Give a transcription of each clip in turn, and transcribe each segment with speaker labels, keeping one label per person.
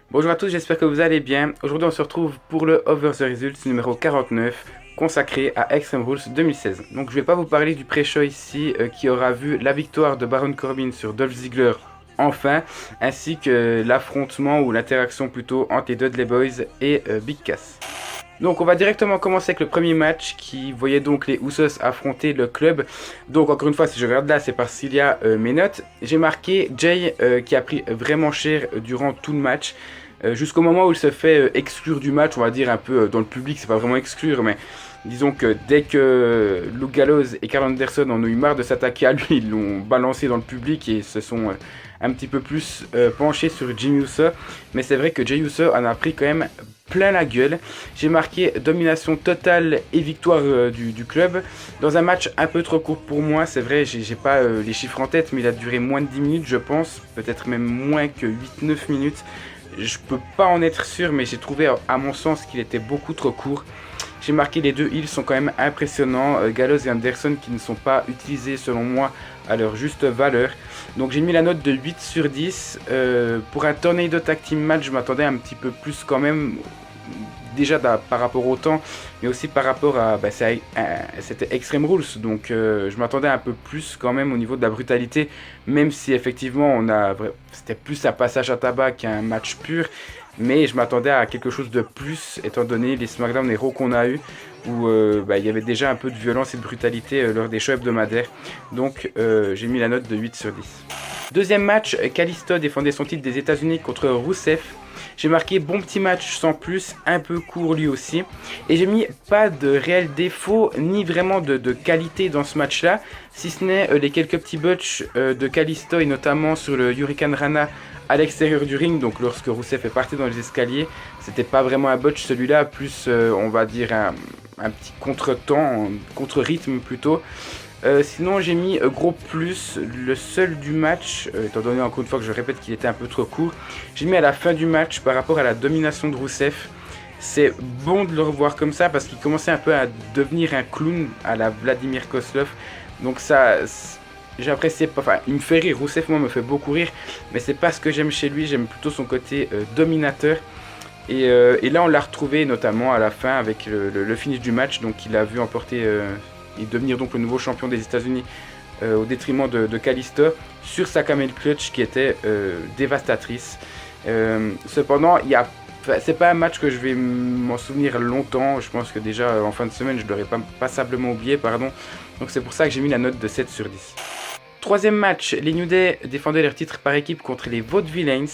Speaker 1: Bonjour à tous, j'espère que vous allez bien. Aujourd'hui on se retrouve pour le Over the Results numéro 49 consacré à Extreme Rules 2016. Donc je vais pas vous parler du pré-show ici qui aura vu la victoire de Baron Corbin sur Dolph Ziggler enfin, ainsi que l'affrontement ou l'interaction plutôt entre les Dudley Boys et Big Cass. Donc on va directement commencer avec le premier match qui voyait donc les Usos affronter le club. Donc encore une fois si je regarde là c'est parce qu'il y a mes notes. J'ai marqué Jay qui a pris vraiment cher durant tout le match. Jusqu'au moment où il se fait exclure du match, on va dire un peu dans le public, c'est pas vraiment exclure mais disons que dès que Luke Gallows et Karl Anderson en ont eu marre de s'attaquer à lui, ils l'ont balancé dans le public et se sont un petit peu plus penchés sur Jimmy Uso. Mais c'est vrai que Jey Uso en a pris quand même plein la gueule. J'ai marqué domination totale et victoire du club dans un match un peu trop court pour moi. C'est vrai, j'ai pas les chiffres en tête, mais il a duré moins de 10 minutes je pense, peut-être même moins que 8-9 minutes. Je peux pas en être sûr, mais j'ai trouvé à mon sens qu'il était beaucoup trop court. J'ai marqué les deux heels sont quand même impressionnants, Gallows et Anderson qui ne sont pas utilisés selon moi à leur juste valeur. Donc j'ai mis la note de 8 sur 10. Pour un Tornado Tag Team match, je m'attendais un petit peu plus quand même, déjà par rapport au temps, mais aussi par rapport à... c'était Extreme Rules, donc je m'attendais un peu plus quand même au niveau de la brutalité, même si effectivement c'était plus un passage à tabac qu'un match pur. Mais je m'attendais à quelque chose de plus, étant donné les SmackDown et Raw qu'on a eu, où il y avait déjà un peu de violence et de brutalité lors des shows hebdomadaires. Donc j'ai mis la note de 8 sur 10. Deuxième match, Kalisto défendait son titre des États-Unis contre Rusev. J'ai marqué bon petit match sans plus, un peu court lui aussi. Et j'ai mis pas de réel défaut, ni vraiment de qualité dans ce match-là, si ce n'est les quelques petits botches de Kalisto, et notamment sur le Hurricane Rana à l'extérieur du ring. Donc lorsque Rusev est parti dans les escaliers, c'était pas vraiment un botch celui-là, plus on va dire un petit contre-temps, contre-rythme plutôt. Sinon j'ai mis gros plus, le seul du match, étant donné encore une fois que je répète qu'il était un peu trop court, j'ai mis à la fin du match par rapport à la domination de Rusev. C'est bon de le revoir comme ça parce qu'il commençait un peu à devenir un clown à la Vladimir Kozlov. Donc ça, j'appréciais pas, enfin il me fait rire, Rusev moi me fait beaucoup rire, mais c'est pas ce que j'aime chez lui, j'aime plutôt son côté dominateur. Et là on l'a retrouvé notamment à la fin avec le finish du match, donc il a vu emporter et devenir donc le nouveau champion des États-Unis au détriment de Kalisto sur sa camel clutch qui était dévastatrice. Cependant, c'est pas un match que je vais m'en souvenir longtemps. Je pense que déjà en fin de semaine, je l'aurais pas passablement oublié, pardon. Donc c'est pour ça que j'ai mis la note de 7 sur 10. Troisième match, les New Day défendaient leur titre par équipe contre les Vaudevillains.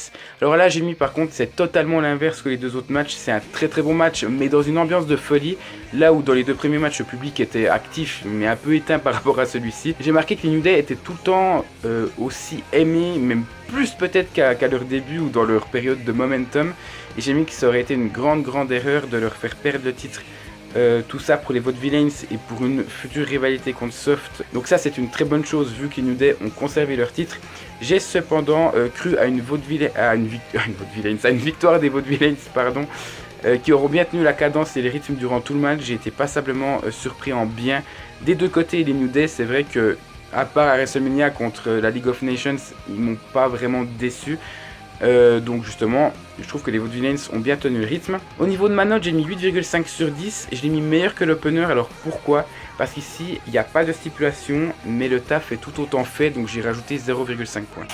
Speaker 1: Alors là j'ai mis par contre c'est totalement l'inverse que les deux autres matchs. C'est un très très bon match mais dans une ambiance de folie. Là où dans les deux premiers matchs le public était actif mais un peu éteint par rapport à celui-ci. J'ai marqué que les New Day étaient tout le temps aussi aimés, même plus peut-être qu'à leur début ou dans leur période de momentum. Et j'ai mis que ça aurait été une grande erreur de leur faire perdre le titre. Tout ça pour les Vaudevillains et pour une future rivalité contre Soft. Donc ça c'est une très bonne chose vu que les New Day ont conservé leur titre. J'ai cependant cru à une victoire des Vaudevillains pardon, qui auront bien tenu la cadence et les rythmes durant tout le match. J'ai été passablement surpris en bien des deux côtés. Les New Day, c'est vrai que à part à WrestleMania contre la League of Nations, ils m'ont pas vraiment déçu. Donc justement, je trouve que les Vaudevillains ont bien tenu le rythme. Au niveau de ma note, j'ai mis 8,5 sur 10 et je l'ai mis meilleur que l'opener. Alors pourquoi? Parce qu'ici, il n'y a pas de stipulation, mais le taf est tout autant fait, donc j'ai rajouté 0,5 points.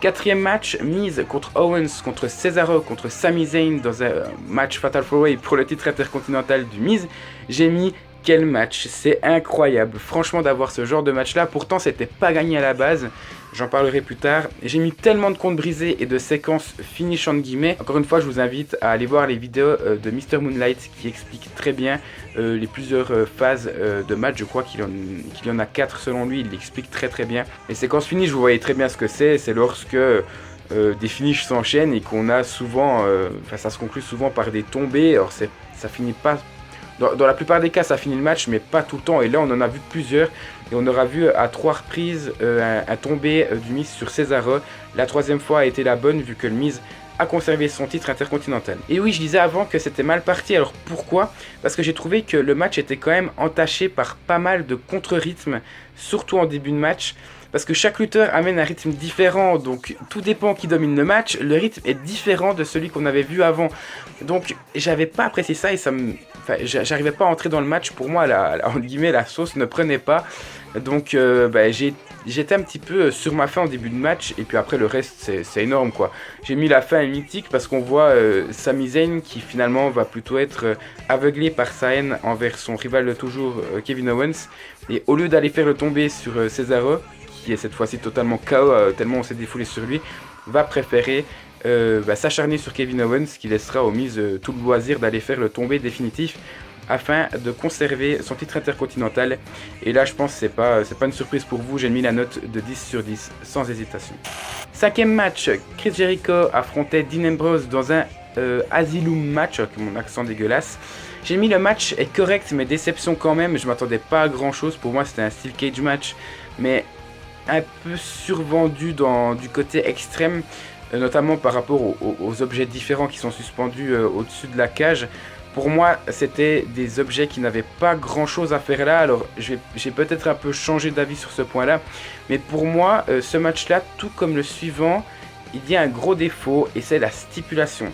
Speaker 1: Quatrième match, Miz contre Owens, contre Cesaro, contre Sami Zayn dans un match Fatal 4-Way pour le titre intercontinental du Miz. J'ai mis quel match, c'est incroyable, franchement d'avoir ce genre de match là, pourtant c'était pas gagné à la base, j'en parlerai plus tard. J'ai mis tellement de comptes brisés et de séquences finish entre guillemets, encore une fois je vous invite à aller voir les vidéos de Mr Moonlight qui expliquent très bien les plusieurs phases de match, je crois qu'il y en a 4 selon lui, il l'explique très bien. Les séquences finish vous voyez très bien ce que c'est lorsque des finishes s'enchaînent et qu'on a souvent, ça se conclut souvent par des tombées, alors ça finit pas. Dans la plupart des cas, ça finit le match, mais pas tout le temps. Et là, on en a vu plusieurs. Et on aura vu à 3 reprises un tombé du Miz sur Cesaro. La troisième fois a été la bonne, vu que le Miz à conserver son titre intercontinental. Et oui, je disais avant que c'était mal parti, alors pourquoi? Parce que j'ai trouvé que le match était quand même entaché par pas mal de contre-rythmes, surtout en début de match, parce que chaque lutteur amène un rythme différent, donc tout dépend qui domine le match, le rythme est différent de celui qu'on avait vu avant. Donc j'avais pas apprécié ça et j'arrivais pas à entrer dans le match, pour moi entre guillemets, la sauce ne prenait pas. Donc j'étais un petit peu sur ma fin en début de match, et puis après le reste c'est énorme quoi. J'ai mis la fin à mythique parce qu'on voit Sami Zayn qui finalement va plutôt être aveuglé par sa haine envers son rival de toujours Kevin Owens, et au lieu d'aller faire le tomber sur Cesaro, qui est cette fois-ci totalement KO tellement on s'est défoulé sur lui, va préférer s'acharner sur Kevin Owens, qui laissera aux mises tout le loisir d'aller faire le tombé définitif afin de conserver son titre intercontinental. Et là je pense que c'est pas une surprise pour vous, j'ai mis la note de 10 sur 10 sans hésitation. Cinquième match, Chris Jericho affrontait Dean Ambrose dans un Asylum match, avec mon accent dégueulasse. J'ai mis le match est correct mais déception quand même, je m'attendais pas à grand chose, pour moi c'était un steel cage match mais un peu survendu du côté extrême, notamment par rapport aux objets différents qui sont suspendus au-dessus de la cage. Pour moi, c'était des objets qui n'avaient pas grand-chose à faire là. Alors, j'ai peut-être un peu changé d'avis sur ce point-là. Mais pour moi, ce match-là, tout comme le suivant, il y a un gros défaut et c'est la stipulation.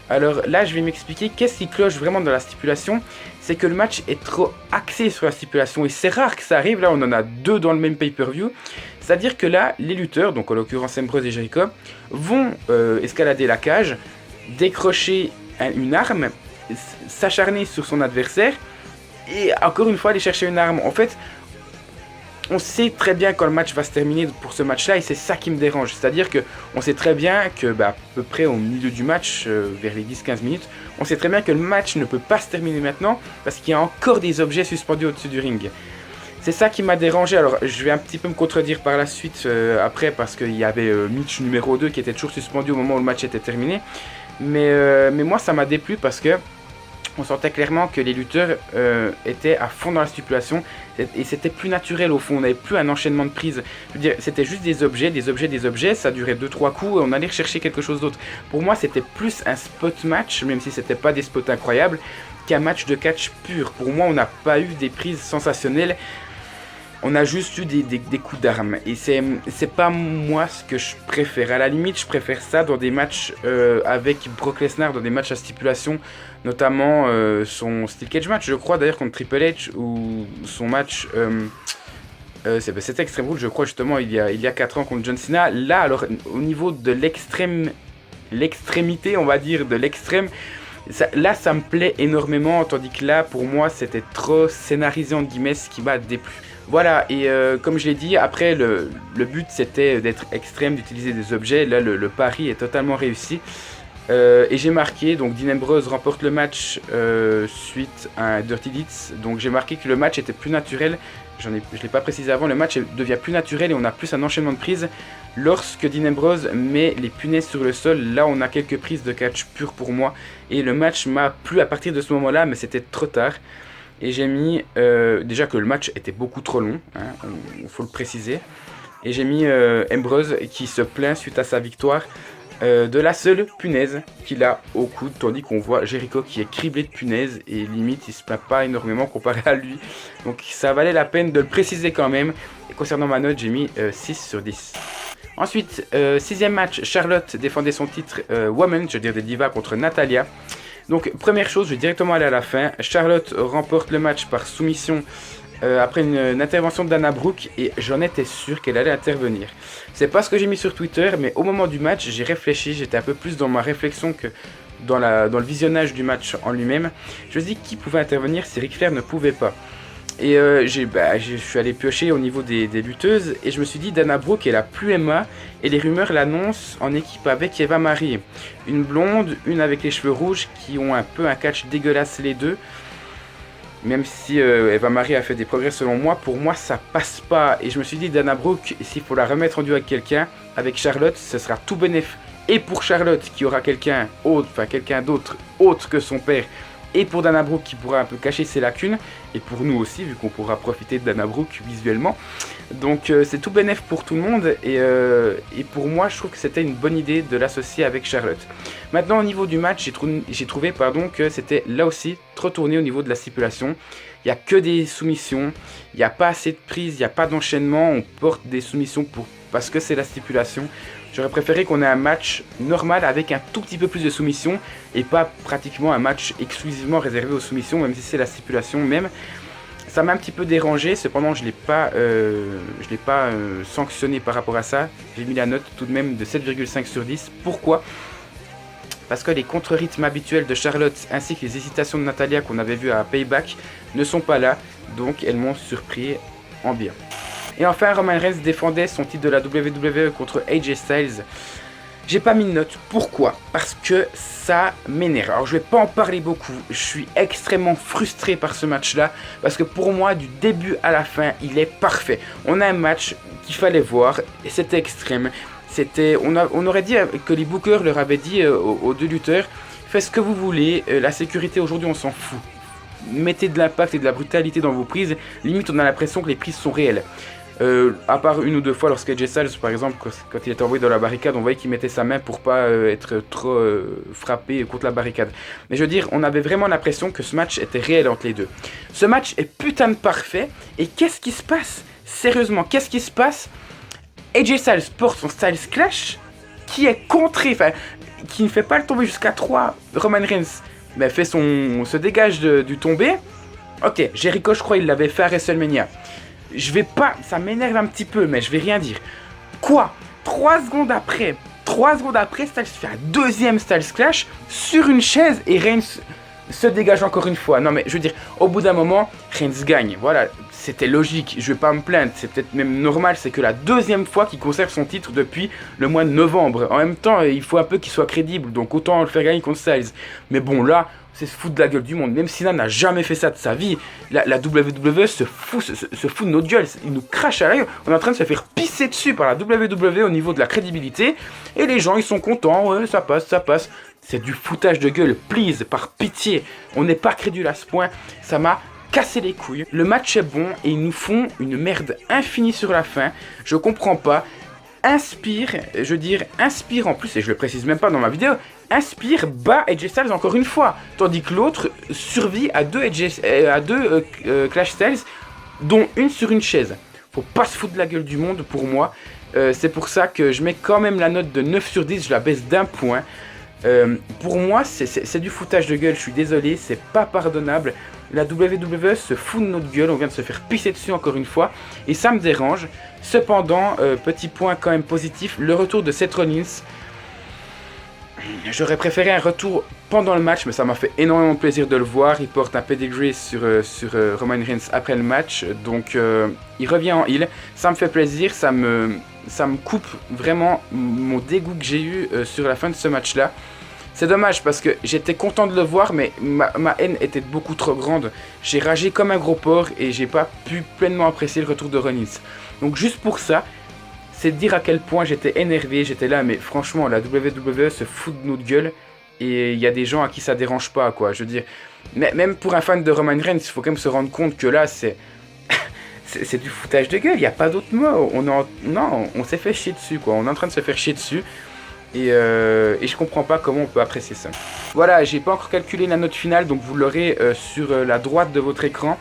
Speaker 1: Alors là, je vais m'expliquer qu'est-ce qui cloche vraiment dans la stipulation. C'est que le match est trop axé sur la stipulation. Et c'est rare que ça arrive. Là, on en a deux dans le même pay-per-view. C'est-à-dire que là, les lutteurs, donc en l'occurrence Ambrose et Jericho, vont escalader la cage, décrocher une arme, s'acharner sur son adversaire et encore une fois aller chercher une arme. En fait, on sait très bien quand le match va se terminer pour ce match-là, et c'est ça qui me dérange. C'est-à-dire que on sait très bien que à peu près au milieu du match, vers les 10-15 minutes, on sait très bien que le match ne peut pas se terminer maintenant parce qu'il y a encore des objets suspendus au-dessus du ring. C'est ça qui m'a dérangé. Alors je vais un petit peu me contredire par la suite après, parce qu'il y avait Mitch numéro 2 qui était toujours suspendu au moment où le match était terminé. Mais moi ça m'a déplu parce que on sentait clairement que les lutteurs étaient à fond dans la stipulation et c'était plus naturel au fond, on n'avait plus un enchaînement de prises. Je veux dire, c'était juste des objets, ça durait 2-3 coups et on allait rechercher quelque chose d'autre. Pour moi c'était plus un spot match, même si c'était pas des spots incroyables, qu'un match de catch pur. Pour moi on n'a pas eu des prises sensationnelles, on a juste eu des coups d'armes. Et c'est pas moi ce que je préfère. À la limite, je préfère ça dans des matchs avec Brock Lesnar, dans des matchs à stipulation. Notamment son Steel Cage match, je crois d'ailleurs, contre Triple H. Ou son match... c'était Extreme Rules, je crois, justement, il y a 4 ans contre John Cena. Là, alors, au niveau de l'extrémité, on va dire, de l'extrême... Là ça me plaît énormément, tandis que là pour moi c'était trop scénarisé entre guillemets, ce qui m'a déplu. Voilà, et comme je l'ai dit, après le but c'était d'être extrême, d'utiliser des objets. Là le pari est totalement réussi. Et j'ai marqué, donc Dean Ambrose remporte le match suite à un Dirty Deeds. Donc j'ai marqué que le match était plus naturel. Je ne l'ai pas précisé avant, le match devient plus naturel et on a plus un enchaînement de prises. Lorsque Dean Ambrose met les punaises sur le sol, là on a quelques prises de catch pur pour moi. Et le match m'a plu à partir de ce moment-là, mais c'était trop tard. Et j'ai mis, déjà que le match était beaucoup trop long, hein, il faut le préciser. Et j'ai mis Ambrose qui se plaint suite à sa victoire de la seule punaise qu'il a au coude, tandis qu'on voit Jericho qui est criblé de punaises et limite il se plaint pas énormément comparé à lui. Donc ça valait la peine de le préciser quand même. Et concernant ma note, j'ai mis 6 sur 10. Ensuite, sixième match, Charlotte défendait son titre Woman, je veux dire des divas, contre Natalya. Donc première chose, je vais directement aller à la fin. Charlotte remporte le match par soumission après une intervention de Dana Brooke, et j'en étais sûr qu'elle allait intervenir. C'est pas ce que j'ai mis sur Twitter, mais au moment du match, j'ai réfléchi, j'étais un peu plus dans ma réflexion que dans le visionnage du match en lui-même. Je me suis dit qui pouvait intervenir si Ric Flair ne pouvait pas. Et je suis allé piocher au niveau des lutteuses et je me suis dit Dana Brooke est la plus Emma et les rumeurs l'annoncent en équipe avec Eva Marie. Une blonde, une avec les cheveux rouges qui ont un peu un catch dégueulasse les deux. Même si Eva Marie a fait des progrès selon moi, pour moi ça passe pas. Et je me suis dit Dana Brooke, s'il faut la remettre en duo avec quelqu'un, avec Charlotte, ce sera tout bénef. Et pour Charlotte qui aura quelqu'un d'autre autre que son père et pour Dana Brooke qui pourra un peu cacher ses lacunes, et pour nous aussi vu qu'on pourra profiter de Dana Brooke visuellement. Donc c'est tout bénef pour tout le monde, et pour moi je trouve que c'était une bonne idée de l'associer avec Charlotte. Maintenant au niveau du match, j'ai trouvé que c'était là aussi trop tourné au niveau de la stipulation. Il n'y a que des soumissions, il n'y a pas assez de prises, il n'y a pas d'enchaînement, on porte des soumissions parce que c'est la stipulation. J'aurais préféré qu'on ait un match normal avec un tout petit peu plus de soumissions et pas pratiquement un match exclusivement réservé aux soumissions, même si c'est la stipulation même. Ça m'a un petit peu dérangé, cependant je ne l'ai pas sanctionné par rapport à ça. J'ai mis la note tout de même de 7,5 sur 10. Pourquoi ? Parce que les contre-rythmes habituels de Charlotte ainsi que les hésitations de Natalya qu'on avait vues à Payback ne sont pas là, donc elles m'ont surpris en bien. Et enfin, Roman Reigns défendait son titre de la WWE contre AJ Styles. J'ai pas mis de note. Pourquoi ? Parce que ça m'énerve. Alors je vais pas en parler beaucoup. Je suis extrêmement frustré par ce match-là. Parce que pour moi, du début à la fin, il est parfait. On a un match qu'il fallait voir et c'était extrême. On aurait dit que les bookers leur avaient dit aux deux lutteurs, faites ce que vous voulez, la sécurité aujourd'hui on s'en fout. Mettez de l'impact et de la brutalité dans vos prises, limite on a l'impression que les prises sont réelles. À part une ou deux fois lorsque AJ Styles par exemple, quand il était envoyé dans la barricade, on voyait qu'il mettait sa main pour pas être trop frappé contre la barricade. Mais je veux dire, on avait vraiment l'impression que ce match était réel entre les deux. Ce match est putain de parfait, et qu'est-ce qui se passe ? Sérieusement, qu'est-ce qui se passe ? AJ Styles porte son Styles Clash qui est contré, enfin qui ne fait pas le tomber jusqu'à 3. Roman Reigns mais se dégage du tombé. Ok, Jericho je crois il l'avait fait à WrestleMania. Je vais pas, ça m'énerve un petit peu mais je vais rien dire. Quoi ? 3 secondes après, Styles fait un deuxième Styles Clash sur une chaise et Reigns se dégage encore une fois. Non mais je veux dire, au bout d'un moment, Reigns gagne. Voilà, c'était logique, je vais pas me plaindre, c'est peut-être même normal, c'est que la deuxième fois qu'il conserve son titre depuis le mois de novembre. En même temps, il faut un peu qu'il soit crédible, donc autant le faire gagner contre Styles. Mais bon là, c'est se foutre de la gueule du monde. Même Cena n'a jamais fait ça de sa vie, la WWE se fout de notre gueule, il nous crache à l'œil. On est en train de se faire pisser dessus par la WWE au niveau de la crédibilité, et les gens ils sont contents, ouais ça passe. C'est du foutage de gueule, please, par pitié. On n'est pas crédule à ce point, ça m'a cassé les couilles. Le match est bon et ils nous font une merde infinie sur la fin. Je comprends pas. Inspire en plus, et je le précise même pas dans ma vidéo, Inspire bat AJ Styles encore une fois. Tandis que l'autre survit à deux Clash Styles, dont une sur une chaise. Faut pas se foutre de la gueule du monde pour moi. C'est pour ça que je mets quand même la note de 9 sur 10, je la baisse d'un point. Pour moi, c'est du foutage de gueule, je suis désolé, c'est pas pardonnable. La WWE se fout de notre gueule, on vient de se faire pisser dessus encore une fois, et ça me dérange. Cependant, petit point quand même positif, le retour de Seth Rollins. J'aurais préféré un retour pendant le match, mais ça m'a fait énormément plaisir de le voir. Il porte un pedigree sur Roman Reigns après le match, donc il revient en heel. Ça me fait plaisir, ça me coupe vraiment mon dégoût que j'ai eu sur la fin de ce match-là. C'est dommage parce que j'étais content de le voir, mais ma haine était beaucoup trop grande. J'ai ragé comme un gros porc et j'ai pas pu pleinement apprécier le retour de Rollins. Donc juste pour ça, c'est dire à quel point j'étais énervé, j'étais là, mais franchement, la WWE se fout de notre gueule, et il y a des gens à qui ça dérange pas, quoi. Je veux dire, mais même pour un fan de Roman Reigns, il faut quand même se rendre compte que là, c'est du foutage de gueule, il n'y a pas d'autre mot. On s'est fait chier dessus, quoi. On est en train de se faire chier dessus, et je comprends pas comment on peut apprécier ça. Voilà, j'ai pas encore calculé la note finale, donc vous l'aurez sur la droite de votre écran.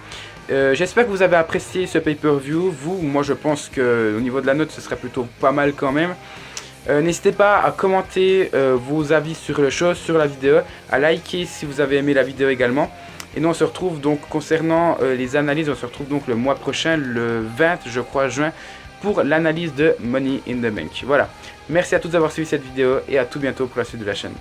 Speaker 1: J'espère que vous avez apprécié ce pay-per-view. Moi je pense qu'au niveau de la note ce serait plutôt pas mal quand même. N'hésitez pas à commenter vos avis sur le show, sur la vidéo, à liker si vous avez aimé la vidéo également. Et nous on se retrouve donc concernant les analyses, on se retrouve donc le mois prochain, le 20 je crois juin, pour l'analyse de Money in the Bank. Voilà, merci à tous d'avoir suivi cette vidéo et à tout bientôt pour la suite de la chaîne.